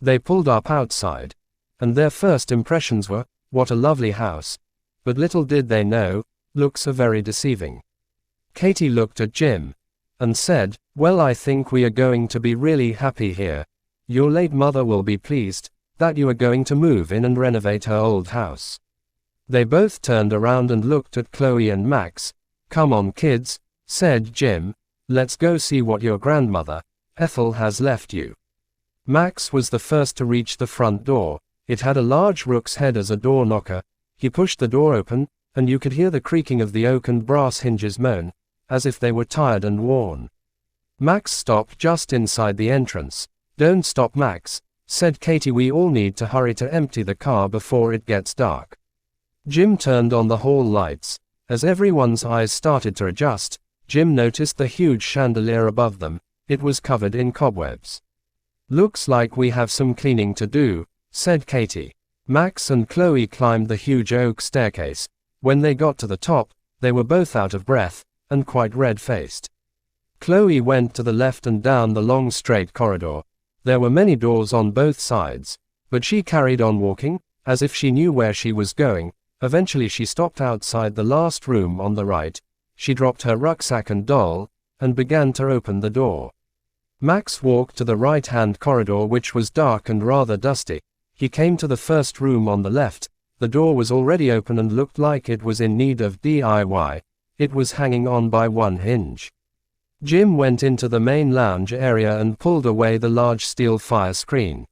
They pulled up outside, and their first impressions were, what a lovely house. But little did they know, looks are very deceiving. Katie looked at Jim and said, "Well, I think we are going to be really happy here. Your late mother will be pleased that you are going to move in and renovate her old house." They both turned around and looked at Chloe and Max. "Come on, kids," said Jim. "Let's go see what your grandmother, Ethel, has left you." Max was the first to reach the front door. It had a large rook's head as a door knocker. He pushed the door open, and you could hear the creaking of the oak and brass hinges moan, as if they were tired and worn. Max stopped just inside the entrance. "Don't stop, Max," said Katie. "We all need to hurry to empty the car before it gets dark." Jim turned on the hall lights. As everyone's eyes started to adjust, Jim noticed the huge chandelier above them. It was covered in cobwebs. "Looks like we have some cleaning to do," said Katie. Max and Chloe climbed the huge oak staircase. When they got to the top, they were both out of breath and quite red-faced. Chloe went to the left and down the long straight corridor. There were many doors on both sides, but she carried on walking, as if she knew where she was going. Eventually she stopped outside the last room on the right. She dropped her rucksack and doll, and began to open the door. Max walked to the right-hand corridor, which was dark and rather dusty. He came to the first room on the left. The door was already open and looked like it was in need of DIY. It was hanging on by one hinge. Jim went into the main lounge area and pulled away the large steel fire screen.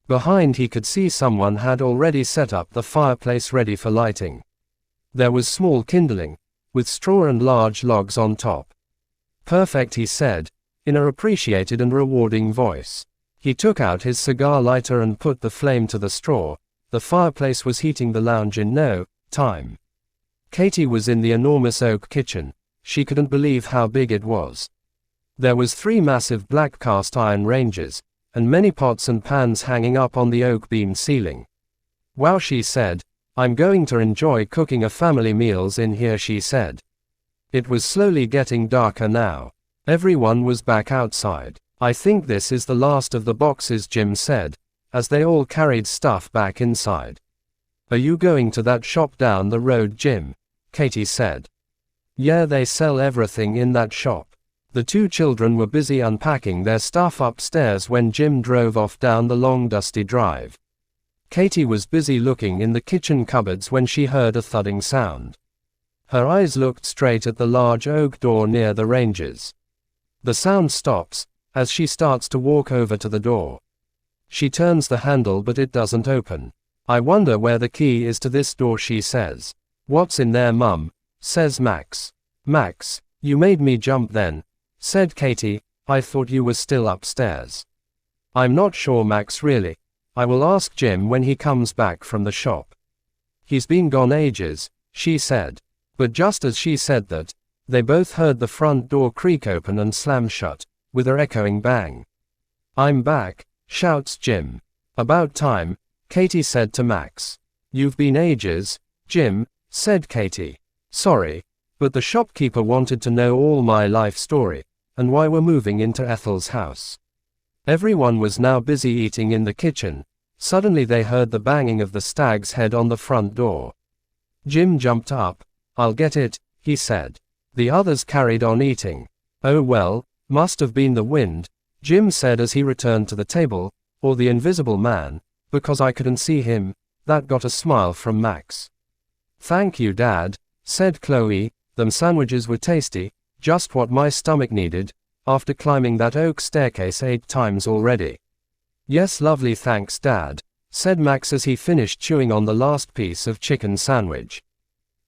Behind he could see someone had already set up the fireplace ready for lighting. There was small kindling, with straw and large logs on top. "Perfect," he said, in a appreciated and rewarding voice. He took out his cigar lighter and put the flame to the straw. The fireplace was heating the lounge in no time. Katie was in the enormous oak kitchen. She couldn't believe how big it was. There was 3 massive black cast iron ranges, and many pots and pans hanging up on the oak beam ceiling. "Wow," she said. "I'm going to enjoy cooking a family meals in here," she said. It was slowly getting darker now. Everyone was back outside. "I think this is the last of the boxes," Jim said, as they all carried stuff back inside. "Are you going to that shop down the road, Jim?" Katie said. "Yeah, they sell everything in that shop." The 2 children were busy unpacking their stuff upstairs when Jim drove off down the long dusty drive. Katie was busy looking in the kitchen cupboards when she heard a thudding sound. Her eyes looked straight at the large oak door near the ranges. The sound stops as she starts to walk over to the door. She turns the handle, but it doesn't open. "I wonder where the key is to this door," she says. "What's in there, Mum?" says Max. "Max, you made me jump then," said Katie. "I thought you were still upstairs." "I'm not sure, Max, really. I will ask Jim when he comes back from the shop. He's been gone ages," she said. But just as she said that, they both heard the front door creak open and slam shut, with an echoing bang. "I'm back," shouts Jim. "About time," Katie said to Max. "You've been ages, Jim," said Katie. "Sorry, but the shopkeeper wanted to know all my life story, and why we're moving into Ethel's house." Everyone was now busy eating in the kitchen. Suddenly they heard the banging of the stag's head on the front door. Jim jumped up. "I'll get it," he said. The others carried on eating. "Oh well, must have been the wind," Jim said as he returned to the table, "or the invisible man, because I couldn't see him." That got a smile from Max. "Thank you, Dad," said Chloe. "Them sandwiches were tasty, just what my stomach needed, after climbing that oak staircase 8 times already." "Yes, lovely, thanks, Dad," said Max as he finished chewing on the last piece of chicken sandwich.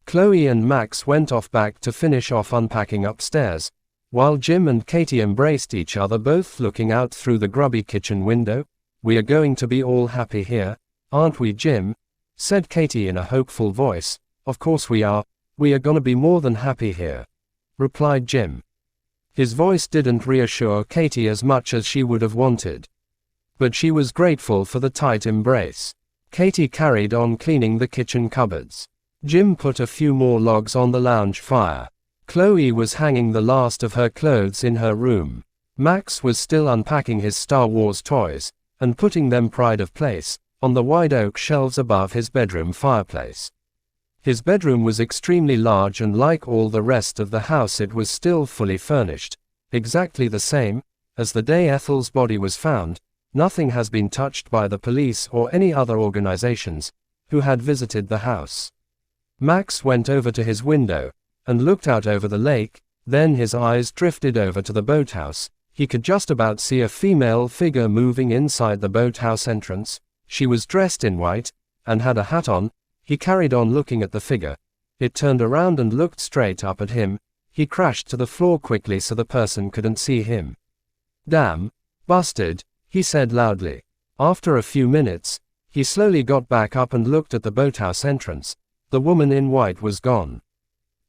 Chloe and Max went off back to finish off unpacking upstairs, while Jim and Katie embraced each other, both looking out through the grubby kitchen window. "We are going to be all happy here, aren't we, Jim?" said Katie in a hopeful voice. "Of course we are. We are gonna be more than happy here," replied Jim. His voice didn't reassure Katie as much as she would have wanted, but she was grateful for the tight embrace. Katie carried on cleaning the kitchen cupboards. Jim put a few more logs on the lounge fire. Chloe was hanging the last of her clothes in her room. Max was still unpacking his Star Wars toys. and putting them pride of place, on the wide oak shelves above his bedroom fireplace. His bedroom was extremely large, and like all the rest of the house it was still fully furnished, exactly the same as the day Ethel's body was found. Nothing has been touched by the police or any other organizations who had visited the house. Max went over to his window and looked out over the lake, then his eyes drifted over to the boathouse. He could just about see a female figure moving inside the boathouse entrance. She was dressed in white and had a hat on. He carried on looking at the figure. It turned around and looked straight up at him. He crashed to the floor quickly so the person couldn't see him. "Damn, busted," he said loudly. After a few minutes, he slowly got back up and looked at the boathouse entrance. The woman in white was gone.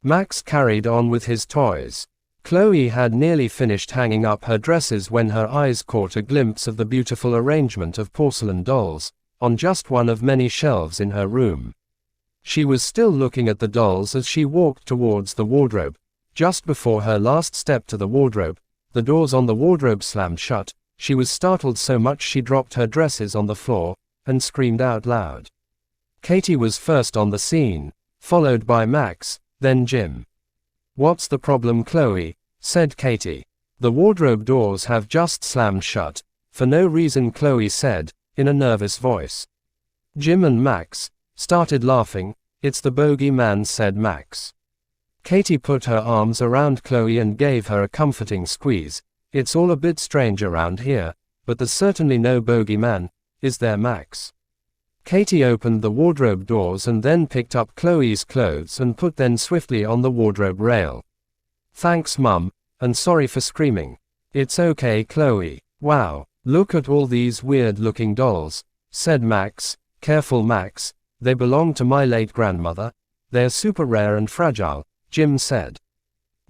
Max carried on with his toys. Chloe had nearly finished hanging up her dresses when her eyes caught a glimpse of the beautiful arrangement of porcelain dolls on just one of many shelves in her room. She was still looking at the dolls as she walked towards the wardrobe. Just before her last step to the wardrobe, the doors on the wardrobe slammed shut. She was startled so much she dropped her dresses on the floor and screamed out loud. Katie was first on the scene, followed by Max, then Jim. "What's the problem, Chloe?" said Katie. "The wardrobe doors have just slammed shut, for no reason," Chloe said, in a nervous voice. Jim and Max started laughing. "It's the bogey man," said Max. Katie put her arms around Chloe and gave her a comforting squeeze. "It's all a bit strange around here, but there's certainly no bogey man, is there, Max?" Katie opened the wardrobe doors and then picked up Chloe's clothes and put them swiftly on the wardrobe rail. "Thanks, Mum, and sorry for screaming." "It's okay, Chloe." "Wow, look at all these weird-looking dolls," said Max. "Careful, Max, they belong to my late grandmother. They're super rare and fragile," Jim said.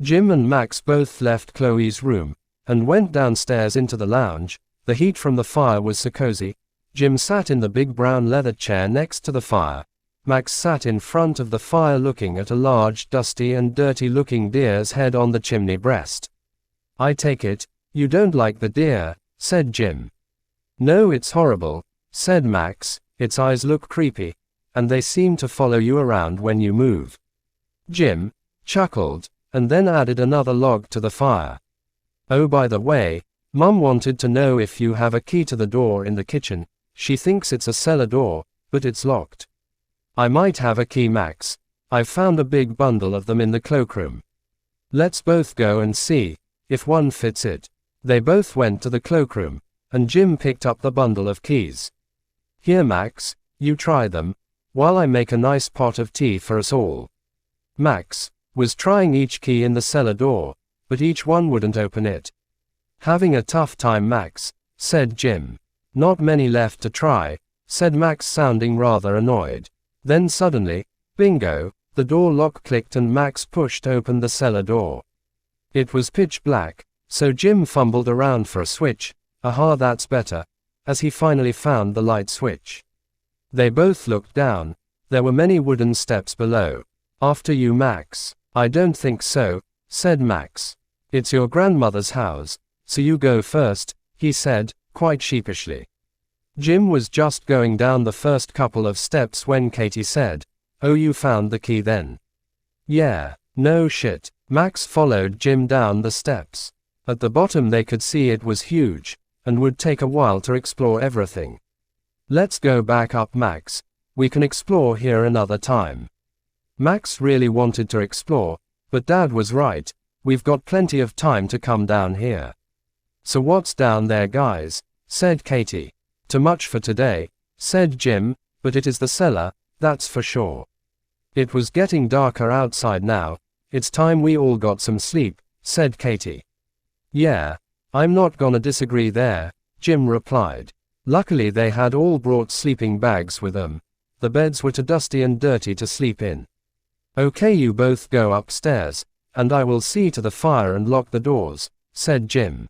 Jim and Max both left Chloe's room and went downstairs into the lounge. The heat from the fire was so cozy. Jim sat in the big brown leather chair next to the fire. Max sat in front of the fire looking at a large, dusty and dirty-looking deer's head on the chimney breast. "I take it, you don't like the deer," said Jim. "No, it's horrible," said Max. "Its eyes look creepy, and they seem to follow you around when you move." Jim chuckled, and then added another log to the fire. "Oh, by the way, Mum wanted to know if you have a key to the door in the kitchen. She thinks it's a cellar door, but it's locked." "I might have a key, Max. I've found a big bundle of them in the cloakroom. Let's both go and see if one fits it." They both went to the cloakroom, and Jim picked up the bundle of keys. "Here, Max, you try them, while I make a nice pot of tea for us all." Max was trying each key in the cellar door, but each one wouldn't open it. "Having a tough time, Max," said Jim. "Not many left to try," said Max, sounding rather annoyed. Then suddenly, bingo, the door lock clicked and Max pushed open the cellar door. It was pitch black, so Jim fumbled around for a switch. "Aha, that's better," as he finally found the light switch. They both looked down. There were many wooden steps below. "After you, Max." "I don't think so," said Max. "It's your grandmother's house, so you go first," he said, quite sheepishly. Jim was just going down the first couple of steps when Katie said, "Oh, you found the key then?" "Yeah, no shit." Max followed Jim down the steps. At the bottom they could see it was huge, and would take a while to explore everything. "Let's go back up, Max. We can explore here another time." Max really wanted to explore, but Dad was right. "We've got plenty of time to come down here." "So what's down there, guys?" said Katie. "Too much for today," said Jim, "but it is the cellar, that's for sure." It was getting darker outside now. "It's time we all got some sleep," said Katie. "Yeah, I'm not gonna disagree there," Jim replied. Luckily they had all brought sleeping bags with them. The beds were too dusty and dirty to sleep in. "Okay, you both go upstairs, and I will see to the fire and lock the doors," said Jim.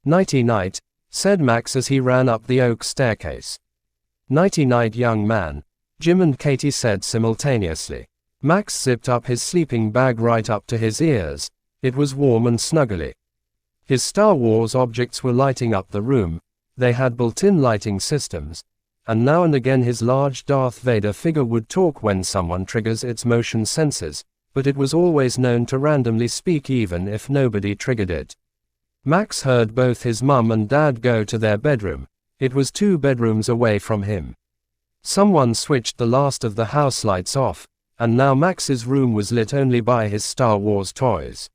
"Nighty-night," said Max as he ran up the oak staircase. "Nighty-night, young man," Jim and Katie said simultaneously. Max zipped up his sleeping bag right up to his ears. It was warm and snuggly. His Star Wars objects were lighting up the room. They had built-in lighting systems, and now and again his large Darth Vader figure would talk when someone triggers its motion sensors, but it was always known to randomly speak even if nobody triggered it. Max heard both his mum and dad go to their bedroom. It was 2 bedrooms away from him. Someone switched the last of the house lights off, and now Max's room was lit only by his Star Wars toys.